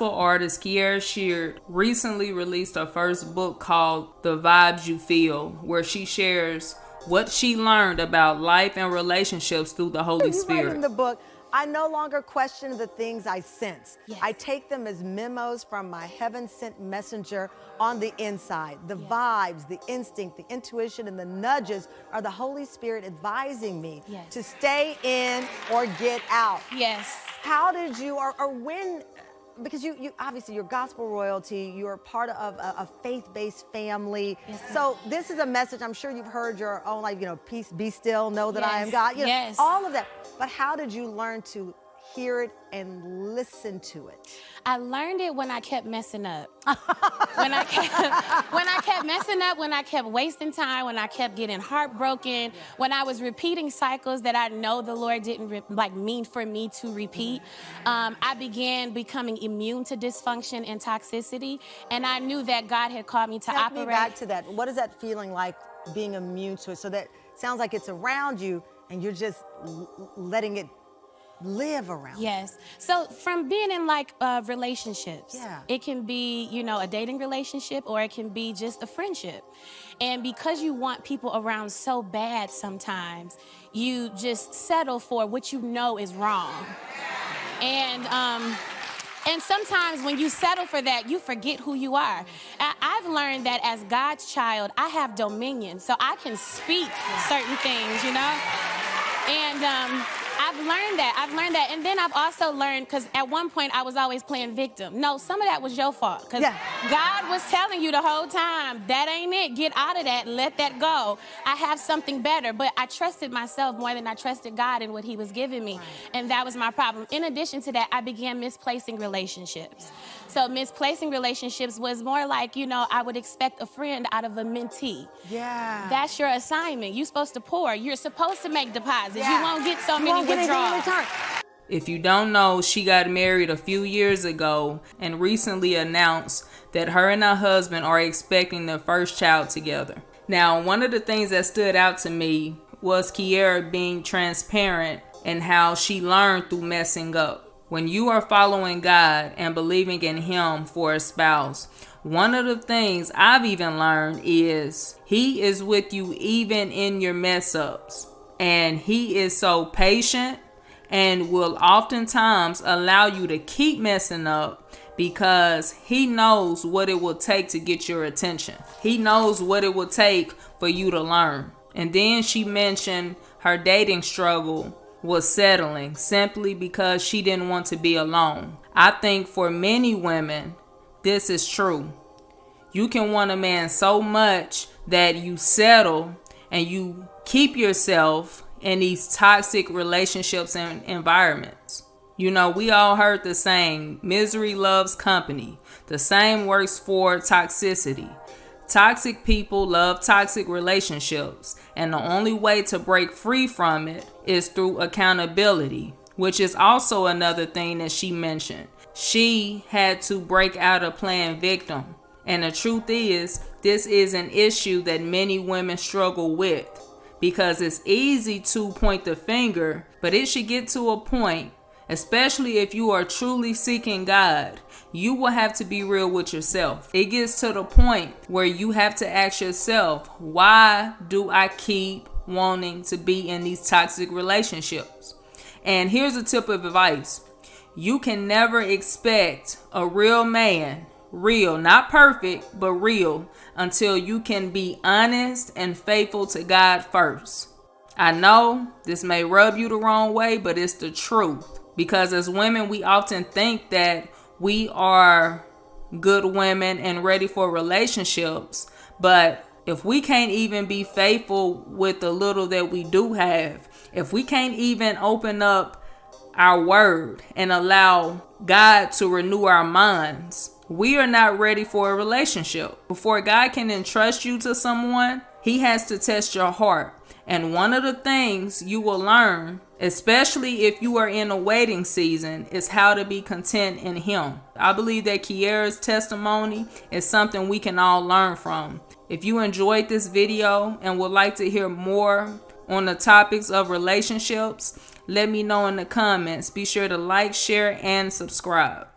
gospel artist Kierra Sheard recently released her first book called The Vibes You Feel, where she shares what she learned about life and relationships through the Holy Spirit. Right in the book, I no longer question the things I sense. Yes. I take them as memos from my heaven-sent messenger on the inside. The vibes, the instinct, the intuition, and the nudges are the Holy Spirit advising me to stay in or get out. Yes. How did you, or when, because you obviously you're gospel royalty, you're part of a faith-based family. Yes, so this is a message I'm sure you've heard your own, like, peace, be still, know that I am Yes. God. Yes. All of that. But how did you learn to hear it and listen to it? I learned it when I kept messing up. when I kept messing up, when I kept wasting time, when I kept getting heartbroken, when I was repeating cycles that I know the Lord didn't mean for me to repeat. I began becoming immune to dysfunction and toxicity, and I knew that God had called me to Take operate. me back to that. What is that feeling like, being immune to it? So that sounds like it's around you and you're just letting it live around. Yes. So from being in relationships, it can be, a dating relationship, or it can be just a friendship. And because you want people around so bad sometimes, you just settle for what you know is wrong. And sometimes when you settle for that, you forget who you are. I've learned that as God's child, I have dominion, so I can speak certain things, And I've learned that. And then I've also learned, because at one point I was always playing victim. No, some of that was your fault. Because God was telling you the whole time, that ain't it. Get out of that. Let that go. I have something better. But I trusted myself more than I trusted God and what he was giving me. Right. And that was my problem. In addition to that, I began misplacing relationships. So misplacing relationships was more like, I would expect a friend out of a mentee. Yeah. That's your assignment. You're supposed to pour. You're supposed to make deposits. You won't get so many withdrawals. If you don't know, she got married a few years ago and recently announced that her and her husband are expecting their first child together. Now, one of the things that stood out to me was Kierra being transparent and how she learned through messing up. When you are following God and believing in him for a spouse, one of the things I've even learned is he is with you even in your mess ups. And he is so patient and will oftentimes allow you to keep messing up because he knows what it will take to get your attention. He knows what it will take for you to learn. And then she mentioned her dating struggle was settling simply because she didn't want to be alone. I think for many women, this is true. You can want a man so much that you settle and you keep yourself in these toxic relationships and environments. We all heard the saying, misery loves company. The same works for toxicity. Toxic people love toxic relationships, and the only way to break free from it is through accountability, which is also another thing that she mentioned. She had to break out of playing victim. And the truth is, this is an issue that many women struggle with because it's easy to point the finger, but it should get to a point, especially if you are truly seeking God, you will have to be real with yourself. It gets to the point where you have to ask yourself, why do I keep wanting to be in these toxic relationships? And here's a tip of advice. You can never expect a real man, real, not perfect, but real, until you can be honest and faithful to God first. I know this may rub you the wrong way, but it's the truth. Because as women, we often think that we are good women and ready for relationships. But if we can't even be faithful with the little that we do have, if we can't even open up our word and allow God to renew our minds, we are not ready for a relationship. Before God can entrust you to someone, he has to test your heart. And one of the things you will learn, especially if you are in a waiting season, is how to be content in him. I believe that Kierra's testimony is something we can all learn from. If you enjoyed this video and would like to hear more on the topics of relationships, let me know in the comments. Be sure to like, share, and subscribe.